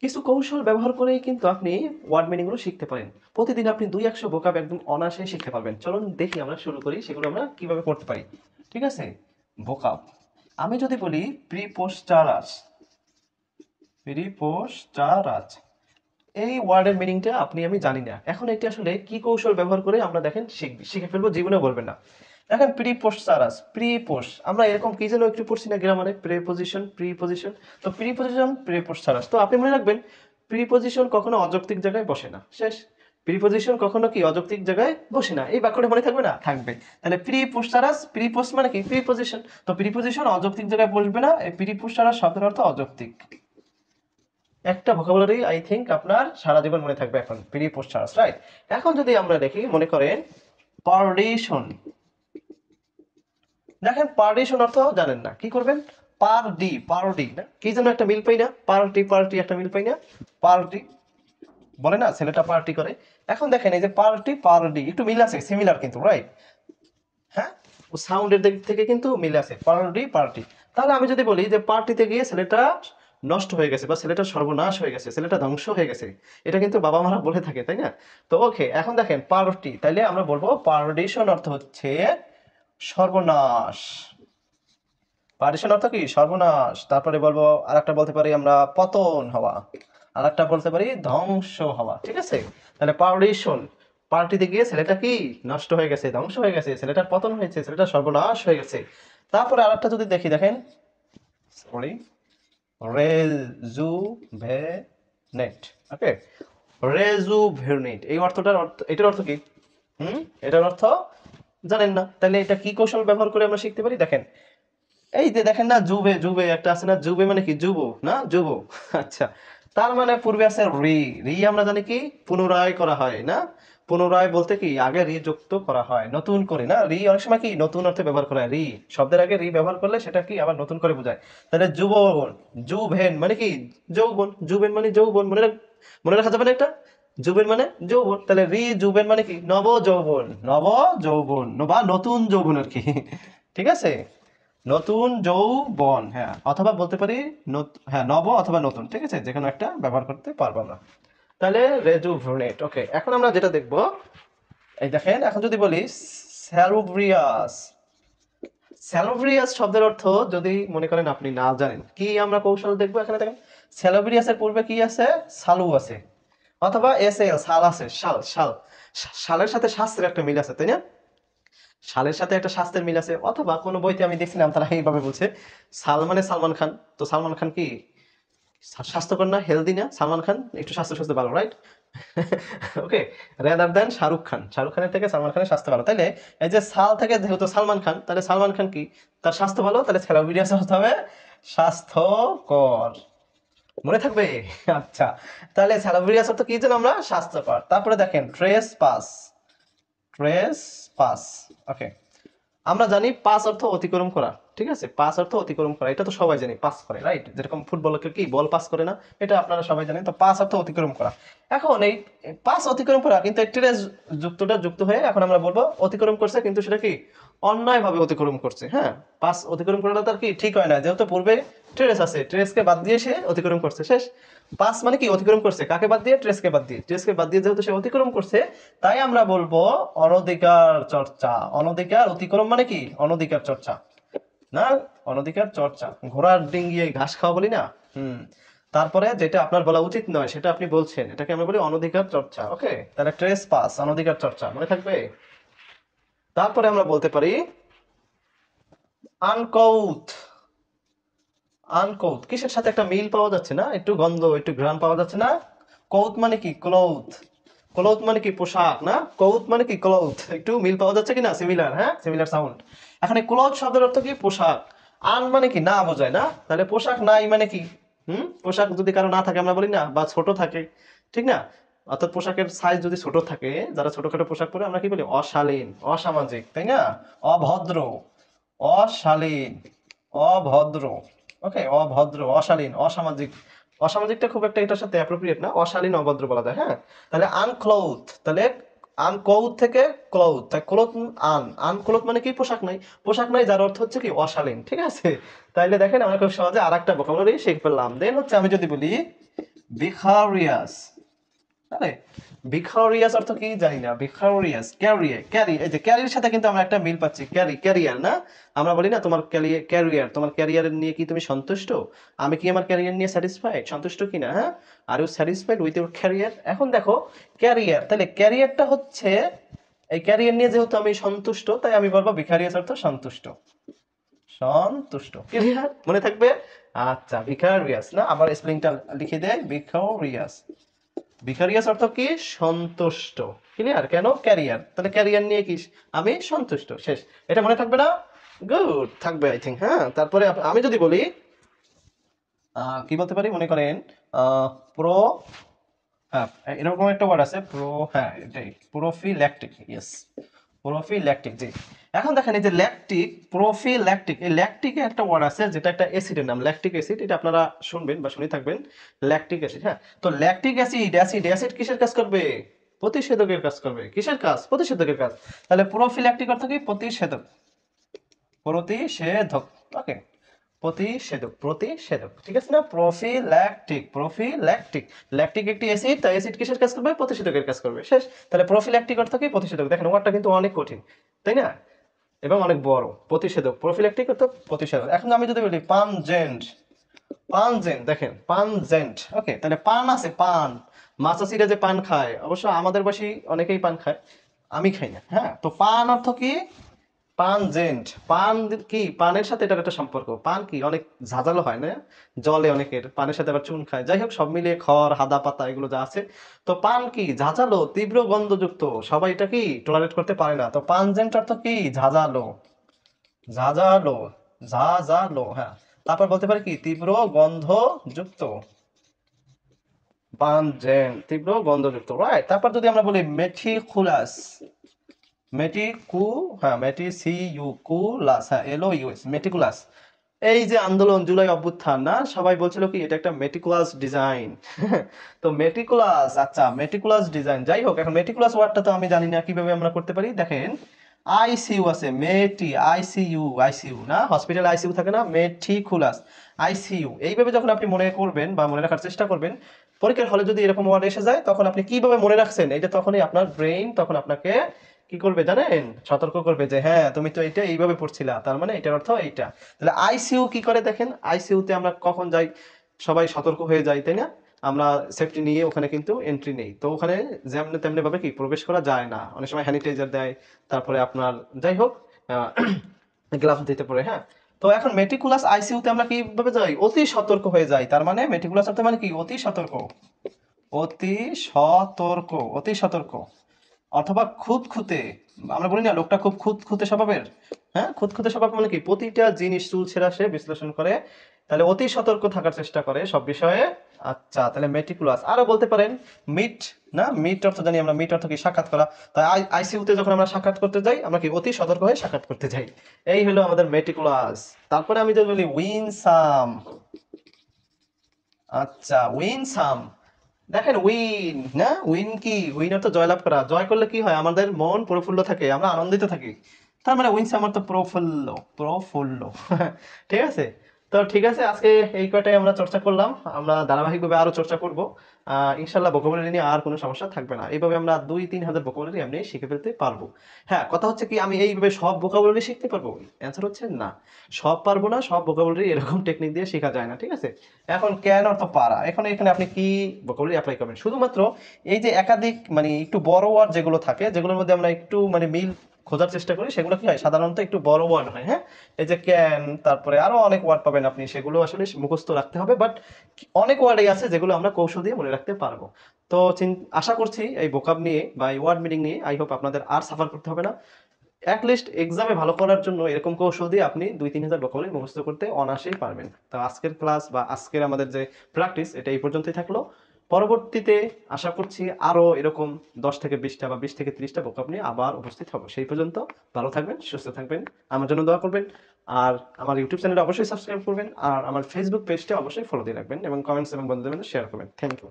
কিছু কৌশল ব্যবহার করেই কিন্তু আপনি ওয়ার্ড মিনিং গুলো শিখতে পারেন। প্রতিদিন আপনি 2-100 ভোকাব একদম অনায়াসে শিখতে পারবেন। চলুন দেখি আমরা শুরু করি সেগুলো আমরা কিভাবে করতে পারি। ঠিক আছে? ভোকাব। আমি যদি বলি প্রিপোস্টারাস, প্রিপোস্টারাস। এই ওয়ার্ডের মিনিংটা আমি জানি না। এখন এটি আসলে কি কৌশল ব্যবহার করে আমরা দেখেন শিখে ফেলবো, জীবনেও বলবেন না। দেখেন প্রিপোস্টারাস, প্রিপোস আমরা এরকম কি যেন একটু পড়ছি না গ্রামারে, প্রিপোজিশন প্রিপোজিশন। তো প্রিপোজিশন প্রিপোস্টারাস, তো আপনি মনে রাখবেন প্রিপোজিশন কখনো অযৌক্তিক জায়গায় বসে না। শেষ। প্রিপোজিশন কখনো কি অযৌক্তিক জায়গায় বসে না, এই বাক্যটা মনে থাকবে না? থাকবে। তাহলে প্রিপোস্টারাস, প্রিপোস মানে কি প্রিপোজিশন, তো প্রিপোজিশন অযৌক্তিক জায়গায় বসবে না, এই প্রিপোস্টারাস শব্দের অর্থ অযৌক্তিক। একটা ভোকাবুলারি আই থিংক আপনার সারা জীবন মনে থাকবে এখন, প্রিপোস্টারাস, রাইট? এখন যদি আমরা দেখি, মনে করেন পারডিশন। দেখেন পারডিশন অর্থ জানেন না, কি করবেন? পারডি, পারডি না কি যেন একটা মিল পাই না, পার্টি পার্টি একটা মিল পাই না, পার্টি বলে না ছেলেটা পার্টি করে। এখন দেখেন এই যে পার্টি পারডি একটু মিল আছে, সিমিলার কিন্তু, রাইট? হ্যাঁ, ও সাউন্ডের দিক থেকে কিন্তু মিল আছে, পার্টি পার্টি। তাহলে আমি যদি বলি যে পার্টিতে গিয়ে ছেলেটা নষ্ট হয়ে গেছে বা ছেলেটা সর্বনাশ হয়ে গেছে, ছেলেটা ধ্বংস হয়ে গেছে, এটা কিন্তু বাবা মারা বলে থাকে, তাই না? তো ওকে, এখন দেখেন পার্টি, তাইলে আমরা বলবো পারডিশন অর্থ হচ্ছে সর্বনাশ। পার্টিশন অর্থ কি? সর্বনাশ। তারপরে বলবো আরেকটা বলতে পারি আমরা পতন হওয়া, আরেকটা বলতে পারি ধ্বংস হওয়া। ঠিক আছে? তাহলে পার্টিশন, পার্টিতে গিয়ে ছেলেটা কি নষ্ট হয়ে গেছে, ধ্বংস হয়ে গেছে, ছেলেটার পতন হয়েছে, ছেলেটা সর্বনাশ হয়ে গেছে। তারপরে আরেকটা যদি দেখি, দেখেন সরি, রেজুভেনেট। ওকে, রেজুভেনেট এই অর্থটার অর্থ, এটার অর্থ কি? এটার অর্থ জানেন না, তাহলে এটা কি কৌশল ব্যবহার করে আমরা শিখতে পারি? দেখেন এই যে দেখেন না, জুবে জুবে একটা আছে না, জুবে মানে কি যুব না, যুব। আচ্ছা, তার মানে পূর্বে আছে রি, রি আমরা জানি কি পুনরায় করা হয় না, পুনরায় বলতে কি আগে রি যুক্ত করা হয় নতুন করে না, রি অনেক সময় কি নতুন অর্থে ব্যবহার করা হয়, রি শব্দের আগে রি ব্যবহার করলে সেটা কি আবার নতুন করে বোঝায়। তাহলে যুবন, জুভেন মানে কি যৌবন, জুবেন মানে যৌবন, মনে রাখা যাবে না এটা? যুবেন মানে যৌবন, তাহলে রি যুবেন মানে কি নব যৌবন, নব যৌবন বা নতুন যৌবন আর কি। ঠিক আছে? নতুন যৌবন, হ্যাঁ, অথবা বলতে পারি হ্যাঁ নব অথবা নতুন, ঠিক আছে, যেকোনো একটা ব্যবহার করতে পারবো আমরা। তাহলে রেজুভনেট। ওকে, এখন আমরা যেটা দেখবো, এই দেখেন এখন যদি বলি স্যালুব্রিয়াস। স্যালুব্রিয়াস শব্দের অর্থ যদি মনে করেন আপনি না জানেন, কি আমরা কৌশল দেখবো এখানে, দেখেন স্যালুব্রিয়াসের পূর্বে কি আছে? সালু আছে, অথবা এস এল সাল আছে, শাল শাল, শালের সাথে শাস্ত্রের একটা মিল আছে, তাই না? শালের সাথে একটা স্বাস্থ্যের মিল আছে, অথবা কোনো বইতে আমি দেখছিলাম তারা এইভাবে বলছে সাল মানে সালমান খান, তো সালমান খান কি স্বাস্থ্যকর না, হেলদি না? সালমান খান একটু স্বাস্থ্য সুস্থ ভালো, রাইট? ওকে, রেদার দেন শাহরুখ খান, শাহরুখ খানের থেকে সালমান খানের স্বাস্থ্য ভালো, তাইলে এই যে সাল থেকে যেহেতু সালমান খান, তাহলে সালমান খান কি তার স্বাস্থ্য ভালো, তাহলে সেলিব্রিটিস হতে হবে স্বাস্থ্যকর। মনে থাকবে? আচ্ছা, তাহলে সেলিব্রিটিস অর্থ কি যেন আমরা স্বাস্থ্যকর। তারপরে দেখেন ট্রেস পাস, ট্রেস পাস। ওকে, আমরা জানি পাস অর্থ অতিক্রম করা, ঠিক আছে, পাস অর্থ অতিক্রম করা, এটা তো সবাই জানি, পাস করে, রাইট? যেরকম ফুটবলকে কি বল পাস করে না, এটা আপনারা সবাই জানেন। তো পাস অর্থ অতিক্রম করা। এখন এই পাস অতিক্রম করা কিন্তু ট্রেস যুক্তটা যুক্ত হয়ে এখন আমরা বলবো অতিক্রম করছে, কিন্তু সেটা কি অন্যায় ভাবে অতিক্রম করছে। হ্যাঁ, পাস অতিক্রম করাটা তার কি ঠিক হয় না, যেহেতু পূর্বে ট্রেস আছে, ট্রেসকে বাদ দিয়ে সে অতিক্রম করছে, শেষ। পাস মানে কি অতিক্রম করছে, কাকে বাদ দিয়ে? ট্রেসকে বাদ দিয়ে, ট্রেসকে বাদ দিয়ে যেহেতু সে অতিক্রম করছে, তাই আমরা বলবো অনধিকার চর্চা। অনধিকার অতিক্রম মানে কি অনধিকার চর্চা না, অনধিকার চর্চা। ঘোড়ার ডিঙ্গিয়ে ঘাস খাওয়া বলি না। তারপরে যেটা আপনার বলা উচিত নয় সেটা আপনি বলছেন, এটাকে আমরা বলি অনধিকার চর্চা। ওকে, তাহলে ট্রেস পাস অনধিকার চর্চা মনে থাকবে। তারপরে আমরা বলতে পারি আনকৌথ। আনকৌথ কিসের সাথে একটা মিল পাওয়া যাচ্ছে না, একটু গন্ধ একটু ঘ্রাণ পাওয়া যাচ্ছে না? কৌথ মানে কি ক্লোথ, ক্লোথ মানে কি পোশাক না, কৌথ মানে কি ক্লোথ, একটু মিল পাওয়া যাচ্ছে কিনা, সিমিলার, হ্যাঁ সিমিলার সাউন্ড। এখন এই ক্লোথ শব্দের অর্থ কি পোশাক, আন মানে কি না বোঝায় না, তাহলে পোশাক নাই মানে কি পোশাক যদি কারো না থাকে আমরা বলি না, বা ছোট থাকে, ঠিক না? অর্থাৎ পোশাকের সাইজ যদি ছোট থাকে, যারা ছোটখাটো পোশাক পরে আমরা কি বলি? অশালীন, অসামাজিক, তাই না? অভদ্র, অশালীন, অভদ্র। ওকে, অভদ্র, অশালীন, অসামাজিক। অসামাজিকটা খুব একটা এটার সাথে অ্যাপ্রোপ্রিয়েট না, অশালীন অভদ্র বলা যায়। হ্যাঁ, তাহলে আনক্লোথ, তাহলে আনক্লোথ থেকে ক্লোথ, তাই ক্লোথ আনক্লোথ মানে কি পোশাক নাই, পোশাক নাই যার অর্থ হচ্ছে কি অশালীন। ঠিক আছে, তাইলে দেখেন আমরা খুব সহজে আর একটা ভোকাবুলারি শিখে ফেললাম। দেন হচ্ছে আমি যদি বলি ভিকারিয়াস। আরে ভিকারিয়াস অর্থ কি জানি না, ভিকারিয়াস ক্যারিয়ার, ক্যারি, এই যে ক্যারির সাথে কিন্তু আমরা একটা মিল পাচ্ছি, ক্যারি ক্যারিয়ার না, আমরা বলি না তোমার ক্যারিয়ার, তোমার ক্যারিয়ার নিয়ে কি তুমি সন্তুষ্ট, আমি কি আমার ক্যারিয়ার নিয়ে স্যাটিসফাইড, সন্তুষ্ট কিনা, হ্যাঁ, are you satisfied with your career. এখন দেখো ক্যারিয়ার, তাহলে ক্যারিয়ারটা হচ্ছে, এই ক্যারিয়ার নিয়ে যেহেতু আমি সন্তুষ্ট, তাই আমি বলবো ভিকারিয়াস অর্থ সন্তুষ্ট, সন্তুষ্ট, ক্লিয়ার, মনে থাকবে। আচ্ছা ভিকারিয়াস না, আবার স্পেলিংটা লিখে দেয়, ভিকারিয়াস, ভিকারিয়াস অর্থ কি, সন্তুষ্ট, ক্লিয়ার, কেন ক্যারিয়ার, তাহলে ক্যারিয়ার নিয়ে কি আমি সন্তুষ্ট, শেষ, এটা মনে থাকবে না, গুড থাকবে আই থিঙ্ক, হ্যাঁ। তারপরে আমি যদি বলি কি বলতে পারি, মনে করেন প্রো, হ্যাঁ এরকম একটা ওয়ার্ড আছে প্রো, হ্যাঁ এটাই প্রোফিল্যাকটিক, ইয়েস প্রোফিল্যাকটিক, জি। এখন দেখেন এই যে ল্যাকটিক, প্রোফিল্যাকটিক, এই ল্যাকটিকে একটা ওয়ার্ড আছে যেটা একটা অ্যাসিডের নাম, ল্যাকটিক অ্যাসিড, এটা আপনারা শুনবেন বা শুনে থাকবেন, ল্যাকটিক অ্যাসিড, হ্যাঁ। তো ল্যাকটিক অ্যাসিড, অ্যাসিড অ্যাসিড কিসের কাজ করবে, প্রতিষেধকের কাজ করবে, কিসের কাজ, প্রতিষেধকের কাজ, তাহলে প্রোফিল্যাকটিক অর্থ কি, প্রতিষেধক, প্রতিষেধক, ওকে, প্রতিষেধক, প্রতিষেধক, ঠিক আছে না, প্রোফিল্যাকটিক, প্রোফিল্যাকটিক, ল্যাকটিক একটি অ্যাসিড, তাই অ্যাসিড কিসের কাজ করবে, প্রতিষেধকের কাজ করবে, শেষ। তাহলে প্রোফিল্যাকটিক অর্থ কি, প্রতিষেধক, দেখেন ওয়ার্ডটা কিন্তু অনেক কঠিন, তাই না, এবং অনেক বড়, প্রতিষেধক, প্রোফিল্যাকটিক অর্থ প্রতিষেধক। এখন আমি যদি বলি পানজেন্ট, পানজেন্ট, দেখেন পানজেন্ট, ওকে, তাহলে পান আছে, পান, মাছাসিরা যে পান খায়, অবশ্য আমাদের বাসী অনেকেই পান খায়, আমি খাই না, হ্যাঁ। তো পান অর্থ কি, পানজেন্ট, পান কি, পানের সাথে এটার একটা সম্পর্ক, পান কি অনেক ঝাঁঝালো হয় না, জলে অনেকের, পানের সাথে আবার চুন খায়, যাই হোক সব মিলিয়ে খড় হাদা পাতা এগুলো যা আছে, তো পান কি ঝাঁঝালো, তীব্র গন্ধযুক্ত, সবাই এটা কি টলারেট করতে পারে না, তো পানজেন্ট অর্থ কি, ঝাঁঝালো, ঝাঁঝালো, ঝাঁঝালো, হ্যাঁ। তারপর বলতে পারি কি, তীব্র গন্ধযুক্ত, পানজেন্ট তীব্র গন্ধযুক্ত, রাইট। তারপর যদি আমরা বলি মেথিকুলাস, মেটিকু, হ্যাঁ মেটিসিউকুলাস, হ্যাঁ এলওইউএস, মেটিকুলাস, এই যে আন্দোলন জুলাই অভ্যুত্থান না, সবাই বলছিল কি এটা একটা মেটিকুলাস ডিজাইন, তো মেটিকুলাস, আচ্ছা মেটিকুলাস ডিজাইন, যাই হোক, এখন মেটিকুলাস ওয়ার্ডটা তো আমি জানি না কিভাবে আমরা করতে পারি, দেখেন আইসিইউ আছে, মেটি আইসিইউ, আইসিইউ না, হসপিটাল আইসিইউ থাকে না, মেটিকুলাস, আইসিইউ, এইভাবে যখন আপনি মনে করবেন বা মনে রাখার চেষ্টা করবেন, পরীক্ষার হলে যদি এরকম ওয়ার্ড এসে যায়, তখন আপনি কিভাবে মনে রাখছেন, এটা তখনই আপনার ব্রেইন তখন আপনাকে কি করবে জানেন, সতর্ক করবে যে হ্যাঁ তুমি তো এটা এইভাবে পড়ছিলা, তার মানে এটার অর্থ এইটা। তাহলে আইসিইউ কি করে, দেখেন আইসিইউ তে আমরা কখন যাই, সবাই সতর্ক হয়ে যাই, তাই না, আমরা সেফটি নিয়ে ওখানে কিন্তু এন্ট্রি নেই, তো ওখানে যেমনি তেমনি ভাবে কি প্রবেশ করা যায় না, অনেক সময় স্যানিটাইজার দেয়, তারপরে আপনার যাই হোক গ্লাভস দিতে পারে, হ্যাঁ। তো এখন মেটিকুলাস আইসিইউ তে আমরা কিভাবে যাই, অতি সতর্ক হয়ে যাই, তার মানে মেটিকুলাস অর্থ মানে কি, অতি সতর্ক, অতি সতর্ক, অতি সতর্ক, অথবা খুঁতখুঁতে, আমরা বলি না লোকটা খুব খুঁতখুঁতে স্বভাবের, হ্যাঁ খুঁতখুঁতে স্বভাব মানে কি, প্রতিটা জিনিস চুলছেরা সে বিশ্লেষণ করে, তাহলে অতি সতর্ক থাকার চেষ্টা করে সব বিষয়ে। আচ্ছা তাহলে মেটিকুলাস, আরো বলতে পারেন মিট, না মিট অর্থ জানি আমরা, মিট অর্থ কি সাক্ষাৎ করা, তাই আইসিইউতে যখন আমরা সাক্ষাৎ করতে যাই, আমরা কি অতি সতর্ক হয়ে সাক্ষাৎ করতে যাই, এই হলো আমাদের মেটিকুলাস। তারপরে আমি যদি বলি উইনসাম, আচ্ছা উইনসাম, দেখেন উইন না, উইন কি, উইন অর্থ জয়লাভ করা, জয় করলে কি হয়, আমাদের মন প্রফুল্ল থাকে, আমরা আনন্দিত থাকি, তার মানে উইন্স আমার তো প্রফুল্ল, প্রফুল্ল, ঠিক আছে। তো ঠিক আছে, আজকে এই কয়টাই আমরা চর্চা করলাম, আমরা ধারাবাহিকভাবে আরো চর্চা করব, ইনশাল্লাহ ভোকাবুলারি নিয়ে আর কোনো সমস্যা থাকবে না, এইভাবে আমরা 2-3 হাজার ভোকাবুলারি এমনি শিখে ফেলতে পারবো। হ্যাঁ কথা হচ্ছে কি, আমি এইভাবে সব ভোকাবুলারি শিখতে পারবো, অ্যান্সার হচ্ছে না, সব পারবো না, সব ভোকাবুলারি এরকম টেকনিক দিয়ে শেখা যায় না, ঠিক আছে। এখন ক্যান অর্থ পারা, এখন এখানে আপনি কি ভোকাবুলারি অ্যাপ্লাই করবেন, শুধুমাত্র এই যে একাধিক মানে একটু বড় ওয়ার্ড যেগুলো থাকে, যেগুলোর মধ্যে আমরা একটু মানে মিল খোঁজার চেষ্টা করি, সেগুলো কি হয় সাধারণত একটু বড় ওয়ার্ড হয়, হ্যাঁ। এই যে ক্যান, তারপরে আরো অনেক ওয়ার্ড পাবেন আপনি, সেগুলো আসলে মুখস্থ রাখতে হবে, বাট অনেক ওয়ার্ডই আছে যেগুলো আমরা কৌশল দিয়ে মনে রাখতে পারবো। তো আশা করছি এই ভোকাব নিয়ে বা এই ওয়ার্ড মিনিং নিয়ে আই হোপ আপনাদের আর সাফার করতে হবে না, অ্যাটলিস্ট এক্সামে ভালো করার জন্য এরকম কৌশল দিয়ে আপনি 2-3 হাজার ভোকাবুলারি মুখস্থ করতে অনায়াসেই পারবেন। তো আজকের ক্লাস বা আজকের আমাদের যে প্র্যাকটিস, এটা এই পর্যন্তই থাকলো। পরবর্তীতে আশা করছি আরো এরকম 10 থেকে 20টা বা 20 থেকে 30টা ভোকাব নিয়ে আবার উপস্থিত হবো। সেই পর্যন্ত ভালো থাকবেন, সুস্থ থাকবেন, আমার জন্য দোয়া করবেন, আর আমার ইউটিউব চ্যানেলটা অবশ্যই সাবস্ক্রাইব করবেন, আর আমার ফেসবুক পেজটা অবশ্যই ফলো দিয়ে রাখবেন, এবং কমেন্টস এবং বন্ধুদের মধ্যে শেয়ার করবেন। Thank you.